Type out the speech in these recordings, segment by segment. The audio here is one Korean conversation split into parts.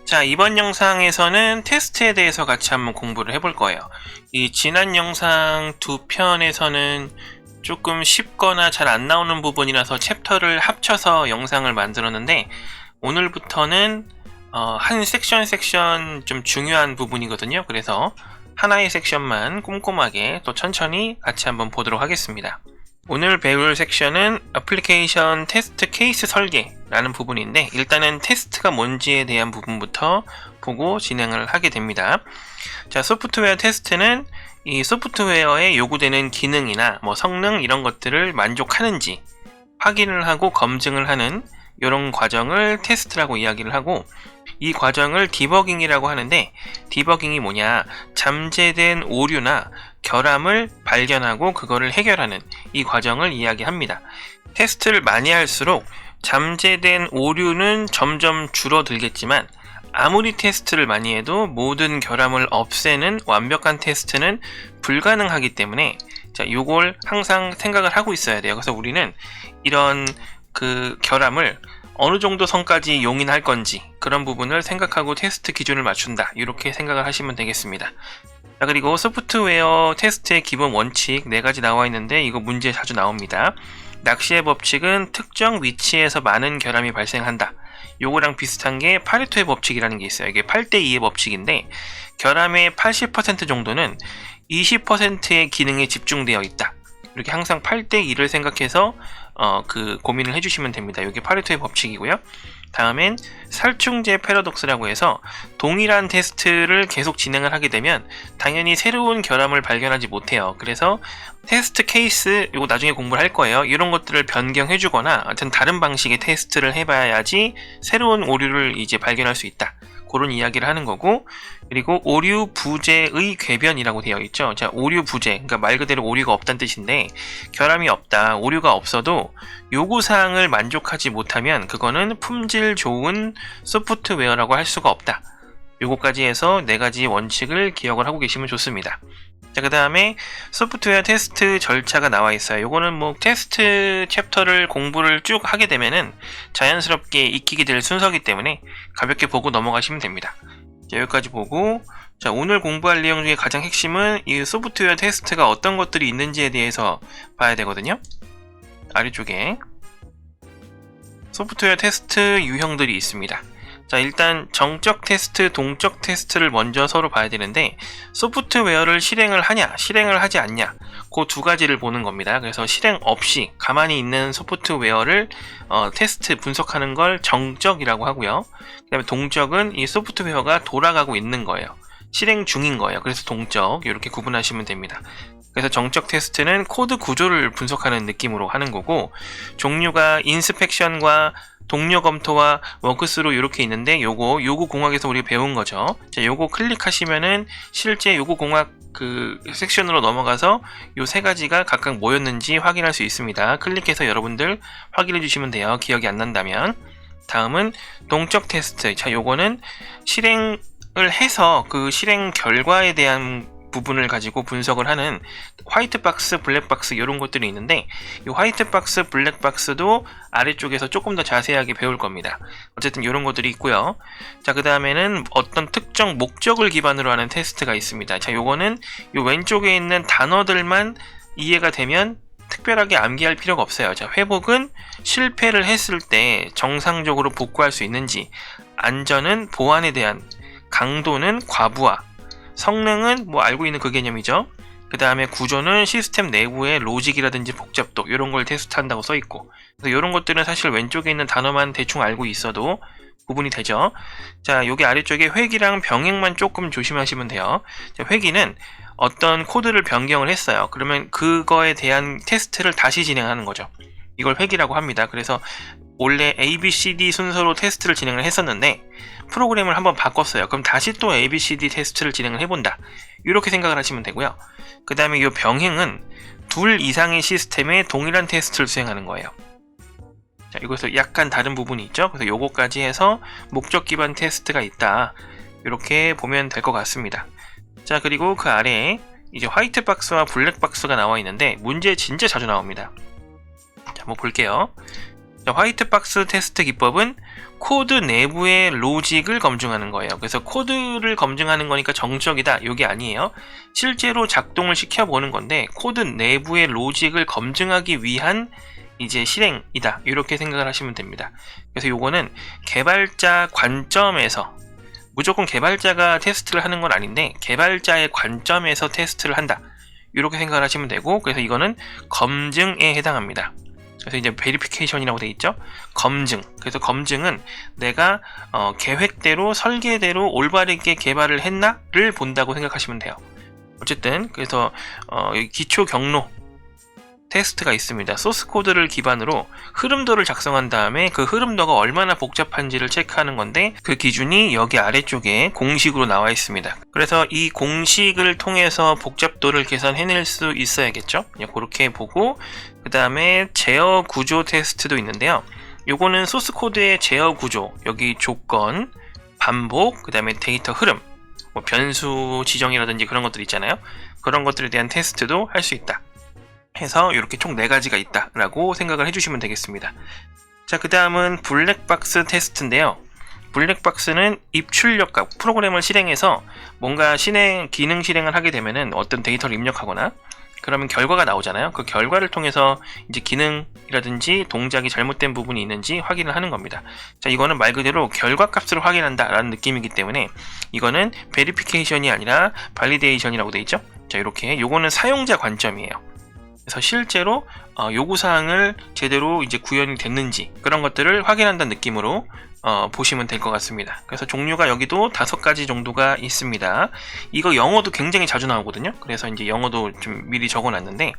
자, 이번 영상에서는 테스트에 대해서 같이 한번 공부를 해볼 거예요. 이 지난 영상 두 편에서는 조금 쉽거나 잘 안 나오는 부분이라서 챕터를 합쳐서 영상을 만들었는데, 오늘부터는 한 섹션 좀 중요한 부분이거든요. 그래서 하나의 섹션만 꼼꼼하게 또 천천히 같이 한번 보도록 하겠습니다. 오늘 배울 섹션은 애플리케이션 테스트 케이스 설계라는 부분인데, 일단은 테스트가 뭔지에 대한 부분부터 보고 진행을 하게 됩니다. 자, 소프트웨어 테스트는 이 소프트웨어에 요구되는 기능이나 성능 이런 것들을 만족하는지 확인을 하고 검증을 하는 이런 과정을 테스트라고 이야기를 하고, 이 과정을 디버깅이라고 하는데, 디버깅이 뭐냐, 잠재된 오류나 결함을 발견하고 그거를 해결하는 이 과정을 이야기합니다. 테스트를 많이 할수록 잠재된 오류는 점점 줄어들겠지만, 아무리 테스트를 많이 해도 모든 결함을 없애는 완벽한 테스트는 불가능하기 때문에, 자, 요걸 항상 생각을 하고 있어야 돼요. 그래서 우리는 이런 결함을 어느 정도 선까지 용인할 건지 그런 부분을 생각하고 테스트 기준을 맞춘다, 이렇게 생각을 하시면 되겠습니다. 자, 그리고 소프트웨어 테스트의 기본 원칙 4가지 나와 있는데, 이거 문제 자주 나옵니다. 낚시의 법칙은 특정 위치에서 많은 결함이 발생한다. 요거랑 비슷한 게 파레토의 법칙이라는 게 있어요. 이게 8대2의 법칙인데, 결함의 80% 정도는 20%의 기능에 집중되어 있다. 이렇게 항상 8대2를 생각해서 고민을 해주시면 됩니다. 이게 파레토의 법칙이고요. 다음엔 살충제 패러독스라고 해서 동일한 테스트를 계속 진행을 하게 되면 당연히 새로운 결함을 발견하지 못해요. 그래서 테스트 케이스, 이거 나중에 공부를 할 거예요. 이런 것들을 변경해 주거나 하여튼 다른 방식의 테스트를 해봐야지 새로운 오류를 이제 발견할 수 있다, 그런 이야기를 하는 거고, 그리고 오류 부재의 궤변이라고 되어 있죠. 자, 오류 부재, 그러니까 말 그대로 오류가 없다는 뜻인데, 결함이 없다, 오류가 없어도 요구사항을 만족하지 못하면 그거는 품질 좋은 소프트웨어라고 할 수가 없다. 요거까지 해서 4가지 원칙을 기억을 하고 계시면 좋습니다. 자, 그 다음에 소프트웨어 테스트 절차가 나와 있어요. 요거는 테스트 챕터를 공부를 쭉 하게 되면은 자연스럽게 익히게 될 순서이기 때문에 가볍게 보고 넘어가시면 됩니다. 자, 여기까지 보고, 자, 오늘 공부할 내용 중에 가장 핵심은 이 소프트웨어 테스트가 어떤 것들이 있는지에 대해서 봐야 되거든요. 아래쪽에 소프트웨어 테스트 유형들이 있습니다. 자, 일단 정적 테스트, 동적 테스트를 먼저 서로 봐야 되는데, 소프트웨어를 실행을 하냐, 실행을 하지 않냐, 그 2가지를 보는 겁니다. 그래서 실행 없이 가만히 있는 소프트웨어를 테스트 분석하는 걸 정적이라고 하고요. 그 다음에 동적은 이 소프트웨어가 돌아가고 있는 거예요. 실행 중인 거예요. 그래서 동적, 이렇게 구분하시면 됩니다. 그래서 정적 테스트는 코드 구조를 분석하는 느낌으로 하는 거고, 종류가 인스펙션과 동료 검토와 워크스루 이렇게 있는데, 요거 요구공학에서 우리가 배운 거죠. 자, 요거 클릭하시면은 실제 요구공학 섹션으로 넘어가서 요 3가지가 각각 뭐였는지 확인할 수 있습니다. 클릭해서 여러분들 확인해 주시면 돼요, 기억이 안 난다면. 다음은 동적 테스트. 자, 요거는 실행을 해서 그 실행 결과에 대한 부분을 가지고 분석을 하는 화이트박스, 블랙박스 이런 것들이 있는데, 이 화이트박스, 블랙박스도 아래쪽에서 조금 더 자세하게 배울 겁니다. 어쨌든 이런 것들이 있고요. 자, 그 다음에는 어떤 특정 목적을 기반으로 하는 테스트가 있습니다. 자, 요거는 요 왼쪽에 있는 단어들만 이해가 되면 특별하게 암기할 필요가 없어요. 자, 회복은 실패를 했을 때 정상적으로 복구할 수 있는지, 안전은 보안에 대한, 강도는 과부하, 성능은 알고 있는 그 개념이죠. 그 다음에 구조는 시스템 내부의 로직이라든지 복잡도, 이런 걸 테스트한다고 써있고, 그래서 이런 것들은 사실 왼쪽에 있는 단어만 대충 알고 있어도 구분이 되죠. 자, 여기 아래쪽에 회귀랑 병행만 조금 조심하시면 돼요. 자, 회귀는 어떤 코드를 변경을 했어요. 그러면 그거에 대한 테스트를 다시 진행하는 거죠. 이걸 회귀라고 합니다. 그래서 원래 ABCD 순서로 테스트를 진행을 했었는데 프로그램을 한번 바꿨어요. 그럼 다시 또 ABCD 테스트를 진행을 해본다, 이렇게 생각을 하시면 되고요. 그 다음에 이 병행은 2 이상의 시스템에 동일한 테스트를 수행하는 거예요. 자, 이것도 약간 다른 부분이 있죠. 그래서 요거까지 해서 목적 기반 테스트가 있다, 이렇게 보면 될 것 같습니다. 자, 그리고 그 아래에 이제 화이트박스와 블랙박스가 나와 있는데, 문제 진짜 자주 나옵니다. 자, 한번 볼게요. 자, 화이트박스 테스트 기법은 코드 내부의 로직을 검증하는 거예요. 그래서 코드를 검증하는 거니까 정적이다, 이게 아니에요. 실제로 작동을 시켜보는 건데 코드 내부의 로직을 검증하기 위한 이제 실행이다, 이렇게 생각을 하시면 됩니다. 그래서 요거는 개발자 관점에서, 무조건 개발자가 테스트를 하는 건 아닌데 개발자의 관점에서 테스트를 한다, 이렇게 생각을 하시면 되고, 그래서 이거는 검증에 해당합니다. 그래서 이제 베리피케이션이라고 되어 있죠. 검증. 그래서 검증은 내가 계획대로 설계대로 올바르게 개발을 했나를 본다고 생각하시면 돼요. 어쨌든 그래서 기초 경로 테스트가 있습니다. 소스 코드를 기반으로 흐름도를 작성한 다음에 그 흐름도가 얼마나 복잡한지를 체크하는 건데, 그 기준이 여기 아래쪽에 공식으로 나와 있습니다. 그래서 이 공식을 통해서 복잡도를 계산해낼 수 있어야겠죠. 그렇게 보고, 그 다음에 제어 구조 테스트도 있는데요. 요거는 소스 코드의 제어 구조, 여기 조건, 반복, 그 다음에 데이터 흐름, 뭐 변수 지정이라든지 그런 것들 있잖아요. 그런 것들에 대한 테스트도 할 수 있다 해서 이렇게 총 4가지가 있다 라고 생각을 해주시면 되겠습니다. 자, 그 다음은 블랙박스 테스트인데요. 블랙박스는 입출력값, 프로그램을 실행해서 뭔가 기능 실행을 하게 되면은 어떤 데이터를 입력하거나 그러면 결과가 나오잖아요. 그 결과를 통해서 이제 기능이라든지 동작이 잘못된 부분이 있는지 확인을 하는 겁니다. 자, 이거는 말 그대로 결과값을 확인한다 라는 느낌이기 때문에 이거는 베리피케이션이 아니라 발리데이션이라고 되어 있죠. 자, 이렇게 요거는 사용자 관점이에요. 그래서 실제로 요구사항을 제대로 이제 구현이 됐는지 그런 것들을 확인한다는 느낌으로 보시면 될 것 같습니다. 그래서 종류가 여기도 5가지 정도가 있습니다. 이거 영어도 굉장히 자주 나오거든요. 그래서 이제 영어도 좀 미리 적어놨는데,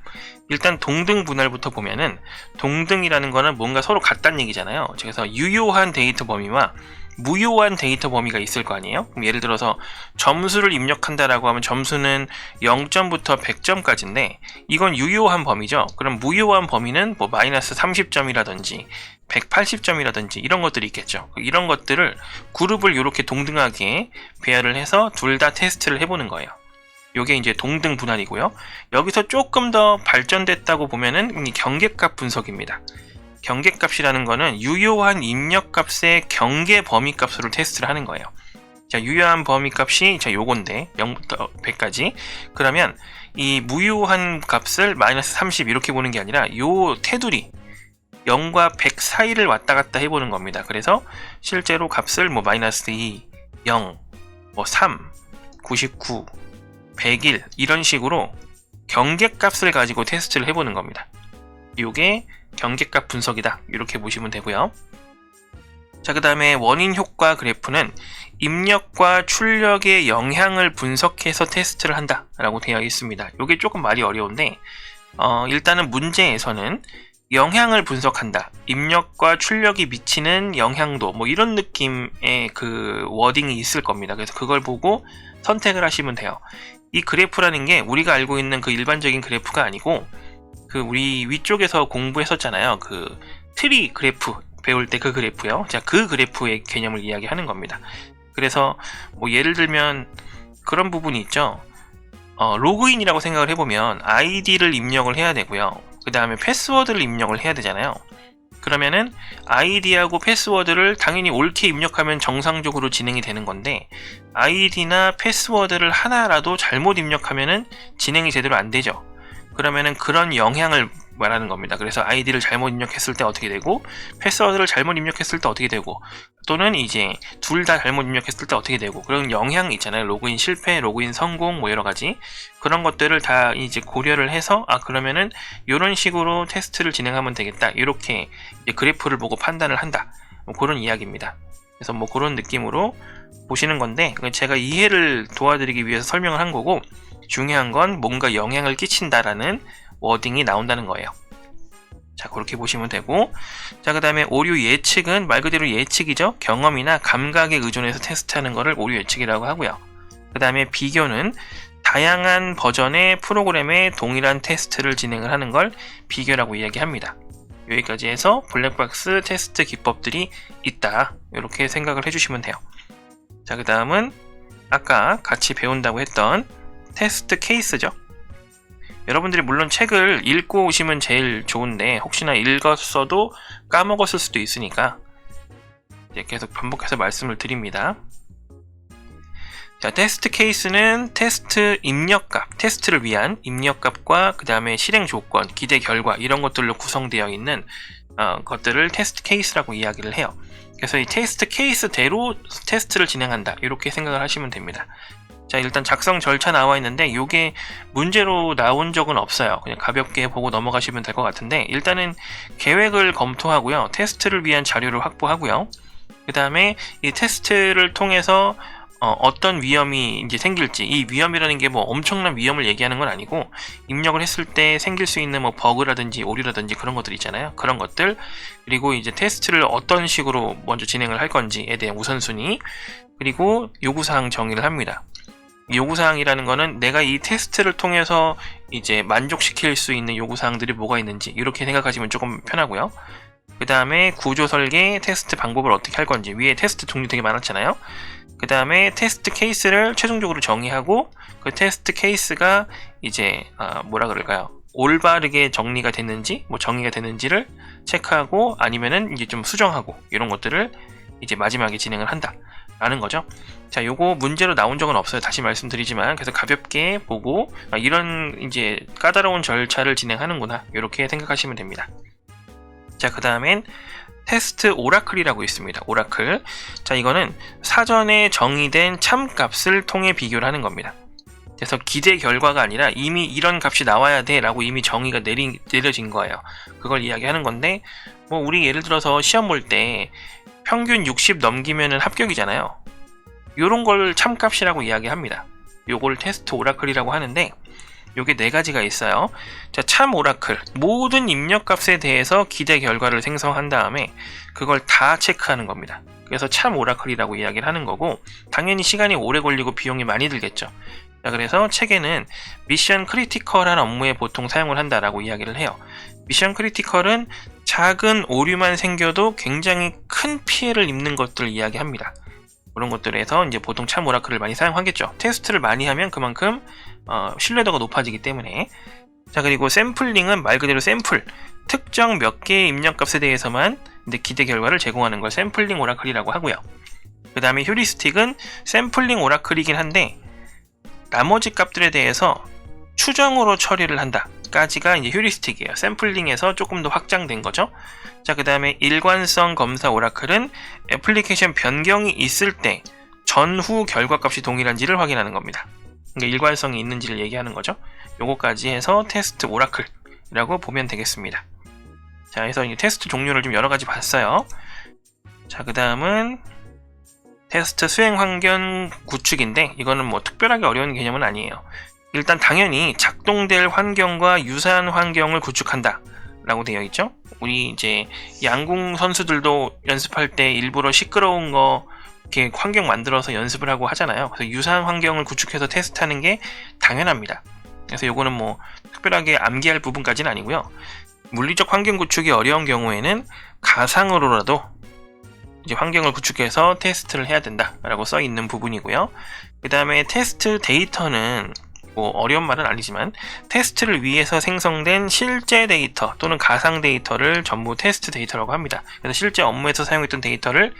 일단 동등 분할부터 보면은, 동등이라는 거는 뭔가 서로 같다는 얘기잖아요. 그래서 유효한 데이터 범위와 무효한 데이터 범위가 있을 거 아니에요? 그럼 예를 들어서 점수를 입력한다라고 하면 점수는 0점부터 100점까지인데 이건 유효한 범위죠. 그럼 무효한 범위는 뭐 마이너스 30점이라든지 180점이라든지 이런 것들이 있겠죠. 이런 것들을 그룹을 이렇게 동등하게 배열을 해서 둘 다 테스트를 해보는 거예요. 요게 이제 동등 분할이고요. 여기서 조금 더 발전됐다고 보면은 경계값 분석입니다. 경계값이라는 거는 유효한 입력값의 경계 범위값으로 테스트를 하는 거예요. 자, 유효한 범위값이 요건데 0부터 100까지. 그러면 이 무효한 값을 마이너스 30 이렇게 보는 게 아니라 요 테두리 0과 100 사이를 왔다 갔다 해보는 겁니다. 그래서 실제로 값을 뭐 마이너스 2, 0, 뭐 3, 99, 101 이런 식으로 경계값을 가지고 테스트를 해보는 겁니다. 요게 경계값 분석이다, 이렇게 보시면 되고요. 자, 그 다음에 원인 효과 그래프는 입력과 출력의 영향을 분석해서 테스트를 한다 라고 되어 있습니다. 요게 조금 말이 어려운데 일단은 문제에서는 영향을 분석한다, 입력과 출력이 미치는 영향도, 뭐 이런 느낌의 그 워딩이 있을 겁니다. 그래서 그걸 보고 선택을 하시면 돼요. 이 그래프라는 게 우리가 알고 있는 그 일반적인 그래프가 아니고, 그 우리 위쪽에서 공부했었잖아요. 그 트리 그래프 배울 때 그 그래프요. 자, 그 그래프의 개념을 이야기하는 겁니다. 그래서 뭐 예를 들면 그런 부분이 있죠. 로그인이라고 생각을 해보면 아이디를 입력을 해야 되고요. 그 다음에 패스워드를 입력을 해야 되잖아요. 그러면은 아이디하고 패스워드를 당연히 옳게 입력하면 정상적으로 진행이 되는 건데, 아이디나 패스워드를 하나라도 잘못 입력하면은 진행이 제대로 안 되죠. 그러면은 그런 영향을 말하는 겁니다. 그래서 아이디를 잘못 입력했을 때 어떻게 되고, 패스워드를 잘못 입력했을 때 어떻게 되고, 또는 이제 둘 다 잘못 입력했을 때 어떻게 되고, 그런 영향이 있잖아요. 로그인 실패, 로그인 성공, 뭐 여러 가지 그런 것들을 다 이제 고려를 해서 그러면은 이런 식으로 테스트를 진행하면 되겠다, 이렇게 이제 그래프를 보고 판단을 한다, 뭐 그런 이야기입니다. 그래서 뭐 그런 느낌으로 보시는 건데, 제가 이해를 도와드리기 위해서 설명을 한 거고, 중요한 건 뭔가 영향을 끼친다라는 워딩이 나온다는 거예요. 자, 그렇게 보시면 되고, 자, 그 다음에 오류 예측은 말 그대로 예측이죠. 경험이나 감각에 의존해서 테스트하는 거를 오류 예측이라고 하고요. 그 다음에 비교는 다양한 버전의 프로그램에 동일한 테스트를 진행을 하는 걸 비교라고 이야기합니다. 여기까지 해서 블랙박스 테스트 기법들이 있다, 이렇게 생각을 해주시면 돼요. 자, 그 다음은 아까 같이 배운다고 했던 테스트 케이스죠. 여러분들이 물론 책을 읽고 오시면 제일 좋은데 혹시나 읽었어도 까먹었을 수도 있으니까 이제 계속 반복해서 말씀을 드립니다. 자, 테스트 케이스는 테스트 입력값, 테스트를 위한 입력값과 그 다음에 실행 조건, 기대 결과 이런 것들로 구성되어 있는 것들을 테스트 케이스라고 이야기를 해요. 그래서 이 테스트 케이스대로 테스트를 진행한다 이렇게 생각을 하시면 됩니다. 자, 일단 작성 절차 나와 있는데 이게 문제로 나온 적은 없어요. 그냥 가볍게 보고 넘어가시면 될 것 같은데 일단은 계획을 검토하고요. 테스트를 위한 자료를 확보하고요. 그 다음에 이 테스트를 통해서 어떤 위험이 이제 생길지, 이 위험이라는 게 뭐 엄청난 위험을 얘기하는 건 아니고 입력을 했을 때 생길 수 있는 뭐 버그라든지 오류라든지 그런 것들 있잖아요. 그런 것들, 그리고 이제 테스트를 어떤 식으로 먼저 진행을 할 건지에 대한 우선순위, 그리고 요구사항 정의를 합니다. 요구사항이라는 거는 내가 이 테스트를 통해서 이제 만족시킬 수 있는 요구사항들이 뭐가 있는지 이렇게 생각하시면 조금 편하고요. 그 다음에 구조 설계, 테스트 방법을 어떻게 할 건지, 위에 테스트 종류 되게 많았잖아요. 그 다음에 테스트 케이스를 최종적으로 정의하고 그 테스트 케이스가 이제 뭐라 그럴까요? 올바르게 정리가 됐는지, 뭐 정의가 됐는지를 체크하고 아니면은 이제 좀 수정하고 이런 것들을 이제 마지막에 진행을 한다 라는 거죠. 자, 요거 문제로 나온 적은 없어요. 다시 말씀드리지만 그래서 가볍게 보고 이런 이제 까다로운 절차를 진행하는구나 이렇게 생각하시면 됩니다. 자, 그 다음엔 테스트 오라클이라고 있습니다. 오라클. 자, 이거는 사전에 정의된 참값을 통해 비교를 하는 겁니다. 그래서 기대 결과가 아니라 이미 이런 값이 나와야 돼 라고 이미 정의가 내려진 거예요. 그걸 이야기하는 건데 뭐 우리 예를 들어서 시험 볼 때 평균 60 넘기면은 합격이잖아요. 요런 걸 참값이라고 이야기합니다. 요걸 테스트 오라클이라고 하는데 요게 네 가지가 있어요. 자, 참 오라클. 모든 입력값에 대해서 기대 결과를 생성한 다음에 그걸 다 체크하는 겁니다. 그래서 참 오라클이라고 이야기를 하는 거고 당연히 시간이 오래 걸리고 비용이 많이 들겠죠. 자, 그래서 책에는 미션 크리티컬한 업무에 보통 사용을 한다라고 이야기를 해요. 미션 크리티컬은 작은 오류만 생겨도 굉장히 큰 피해를 입는 것들을 이야기합니다. 그런 것들에서 이제 보통 참 오라클을 많이 사용하겠죠. 테스트를 많이 하면 그만큼 신뢰도가 높아지기 때문에. 자, 그리고 샘플링은 말 그대로 샘플, 특정 몇 개의 입력값에 대해서만 근데 기대 결과를 제공하는 걸 샘플링 오라클이라고 하고요. 그 다음에 휴리스틱은 샘플링 오라클이긴 한데 나머지 값들에 대해서 추정으로 처리를 한다 까지가 이제 휴리스틱이에요. 샘플링에서 조금 더 확장된 거죠. 자, 그 다음에 일관성 검사 오라클은 애플리케이션 변경이 있을 때 전후 결과값이 동일한지를 확인하는 겁니다. 그러니까 일관성이 있는지를 얘기하는 거죠. 요거까지 해서 테스트 오라클이라고 보면 되겠습니다. 자, 그래서 이제 테스트 종류를 좀 여러 가지 봤어요. 자, 그 다음은 테스트 수행 환경 구축인데 이거는 뭐 특별하게 어려운 개념은 아니에요. 일단 당연히 작동될 환경과 유사한 환경을 구축한다 라고 되어 있죠. 우리 이제 양궁 선수들도 연습할 때 일부러 시끄러운 거 이렇게 환경 만들어서 연습을 하고 하잖아요. 그래서 유사한 환경을 구축해서 테스트하는 게 당연합니다. 그래서 요거는 뭐 특별하게 암기할 부분까지는 아니고요. 물리적 환경 구축이 어려운 경우에는 가상으로라도 이제 환경을 구축해서 테스트를 해야 된다라고 써 있는 부분이고요. 그 다음에 테스트 데이터는 뭐 어려운 말은 아니지만 테스트를 위해서 생성된 실제 데이터 또는 가상 데이터를 전부 테스트 데이터라고 합니다. 그래서 실제 업무에서 사용했던 데이터를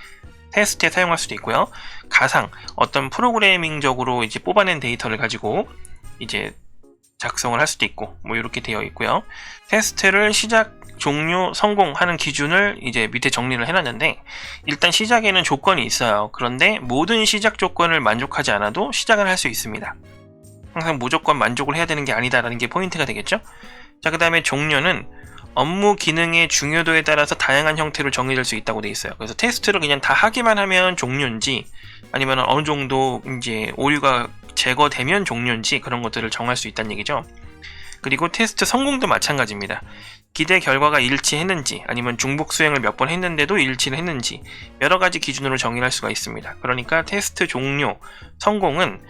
테스트에 사용할 수도 있고요. 가상, 어떤 프로그래밍적으로 이제 뽑아낸 데이터를 가지고 이제 작성을 할 수도 있고 뭐 이렇게 되어 있고요. 테스트를 시작, 종료, 성공하는 기준을 이제 밑에 정리를 해놨는데 일단 시작에는 조건이 있어요. 그런데 모든 시작 조건을 만족하지 않아도 시작을 할 수 있습니다. 항상 무조건 만족을 해야 되는 게 아니다라는 게 포인트가 되겠죠. 자, 그 다음에 종료는 업무 기능의 중요도에 따라서 다양한 형태로 정의될 수 있다고 되어 있어요. 그래서 테스트를 그냥 다 하기만 하면 종료인지 아니면 어느 정도 이제 오류가 제거되면 종료인지 그런 것들을 정할 수 있다는 얘기죠. 그리고 테스트 성공도 마찬가지입니다. 기대 결과가 일치했는지 아니면 중복 수행을 몇 번 했는데도 일치를 했는지 여러 가지 기준으로 정의할 수가 있습니다. 그러니까 테스트 종료, 성공은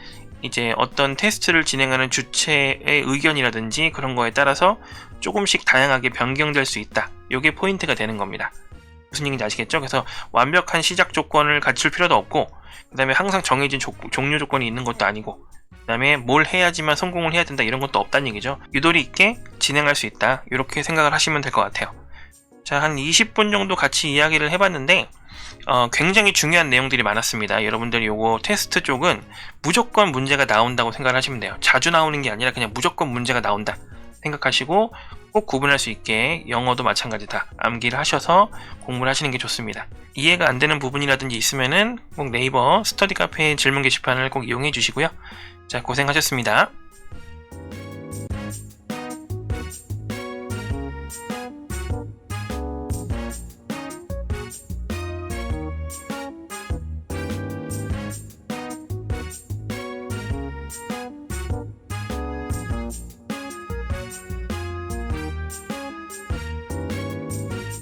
이제 어떤 테스트를 진행하는 주체의 의견이라든지 그런 거에 따라서 조금씩 다양하게 변경될 수 있다. 이게 포인트가 되는 겁니다. 무슨 얘기인지 아시겠죠? 그래서 완벽한 시작 조건을 갖출 필요도 없고, 그 다음에 항상 정해진 종료 조건이 있는 것도 아니고, 그 다음에 뭘 해야지만 성공을 해야 된다 이런 것도 없다는 얘기죠. 유도리 있게 진행할 수 있다, 이렇게 생각을 하시면 될 것 같아요. 자, 한 20분 정도 같이 이야기를 해봤는데 굉장히 중요한 내용들이 많았습니다. 여러분들이 요거 테스트 쪽은 무조건 문제가 나온다고 생각을 하시면 돼요. 자주 나오는 게 아니라 그냥 무조건 문제가 나온다 생각하시고 꼭 구분할 수 있게 영어도 마찬가지다 암기를 하셔서 공부를 하시는 게 좋습니다. 이해가 안 되는 부분이라든지 있으면은 꼭 네이버 스터디 카페 질문 게시판을 꼭 이용해 주시고요. 자, 고생하셨습니다.